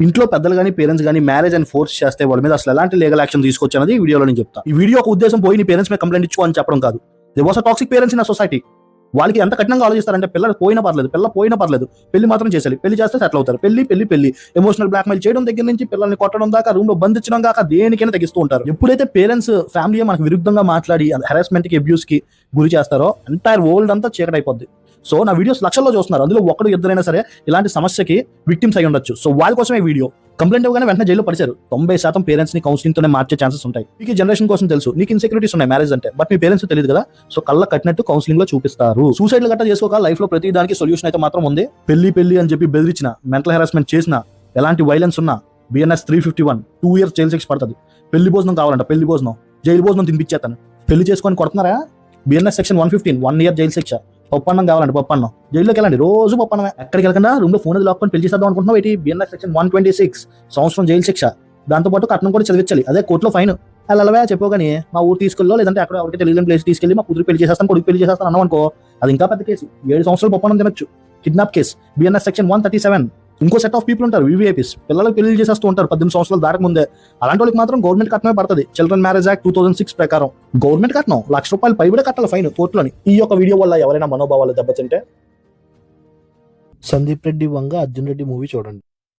ఇంట్లో పెద్దలు కానీ పేరెంట్స్ కానీ మ్యారేజ్ అని ఫోర్స్ చేస్తే వాళ్ళ మీద అసలు ఎలాంటి లీగల్ యాక్షన్ తీసుకోవచ్చు అనేది ఈ వీడియోలో నేను చెప్తా. ఈ వీడియో ఒక ఉద్దేశం పోయి నీ పేరెంట్స్ మీద కంప్లైంట్ ఇచ్చుకో అని చెప్పడం కాదు. They was a toxic parents in a society. వాళ్ళకి ఎంత కఠినంగా ఆలోచిస్తారంటే పిల్లలు పోయినా పర్లేదు, పిల్ల పోయినా పర్లేదు, పెళ్లి మాత్రం చేసేయాలి, పెళ్లి చేస్తే సెటిల్ అవుతారు, పెళ్లి పెళ్లి పెళ్లి ఎమోషనల్ బ్లాక్మెయిల్ చేయడం దగ్గర నుంచి పిల్లల్ని కొట్టడం దాకా, రూమ్ లో బంధించడం దాకా దేనికైనా తెగిస్తూ ఉంటారు. ఎప్పుడైతే పేరెంట్స్ ఫ్యామిలీ మనకు విరుద్ధంగా మాట్లాడి హెరాస్మెంట్ కి, అబ్యూస్ కి గురి చేస్తారో ఎంటైర్ వరల్డ్ అంతా చీకటి అయిపోద్ది. సో నా వీడియోస్ లక్షల్లో చూస్తున్నారు, అందులో ఒకడు ఇద్దరైనా సరే ఇలాంటి సమస్యకి విక్టిమ్స్ అయి ఉండొచ్చు. సో వాళ్ళ కోసమే వీడియో. కంప్లైంట్ ఇవ్వగానే వెంటనే జైల్లో పడిచారు. 90% పేరెంట్స్ ని కౌన్సిలింగ్ తోనే మార్చే ఛాన్సెస్ ఉంటాయి. మీకు జనరేషన్ కోసం తెలుసు, నీకు ఇన్సెక్యూరిటీస్ ఉన్నాయి మ్యారేజ్ అంటే, బట్ మీ పేరెంట్స్ తెలియదు కదా. సో కళ్ళ కట్టినట్టు కౌన్సిలింగ్ లో చూపిస్తారు. సూసైడ్ గట్ట చేసుకోక లైఫ్ లో ప్రతి దానికి సొల్యూషన్ అయితే మాత్రం ఉంది. పెళ్లి పెళ్లి అని చెప్పి బెదిరించిన, మెంటల్ హెరాస్మెంట్ చేసిన, ఎలాంటి వైలెన్స్ ఉన్నా BNS 351 2 years జైలు శిక్ష పడుతుంది. పెళ్లి భోజనం కావాలంట, పెళ్లి భోజనం, జైలు భోజనం తినిపించేస్తాను. పెళ్లి చేసుకొని కొడుతున్నారా, BNS Section 115 1 year జైలు శిక్ష. పప్పన్నం కావాలంటే పప్పన్నం, జైల్లోకి వెళ్ళండి, రోజు పప్పన్నమే. ఎక్కడికి వెళ్ళకుండా రూమ్ లో ఫోన్ లాక్కొని పెళ్లి చేద్దాం అనుకుంటున్నావు ఏంటి? BNS Section 126 సంవత్సరం జైలు శిక్ష. దాంతో పాటు కట్నం కూడా చదివించాలి, అదే కోర్టులో ఫైన్. అలా చెప్పోగాని మా ఊరు తీసుకెళ్ళో లేదంటే అక్కడ ఎవరికి తెలియని ప్లేస్ తీసుకెళ్ళి మా కూతురు పెళ్లి చేసేస్తాను, కొడుకు పెళ్లి చేసేస్తాను అన్నాం అనుకో, అది ఇంకా పెద్ద కేసు. 7 సంవత్సరాలు పప్పన్నం తినొచ్చు. Kidnap case BNS Section 137. ఇంకో సెట్ ఆఫ్ పీపుల్ ఉంటారు, VVIPs, పిల్లలకు పెళ్లి చేసేస్తూ ఉంటారు 18 సంవత్సరాలు దాటక ముందే. అలాంటి వాళ్ళకి మాత్రం గవర్నమెంట్ కట్నమే పడుతుంది. చిల్డ్రన్ మ్యారేజ్ యాక్ట్ 2006 ప్రకారం గవర్నమెంట్ కట్నం ₹1,00,000 పైబడే కట్టాలి ఫైన్ కోర్టులోని. ఈ యొక్క వీడియో వల్ల ఎవరైనా మనోభావాలు దెబ్బతింటే సందీప్ రెడ్డి వంగ అర్జున్ రెడ్డి మూవీ చూడండి.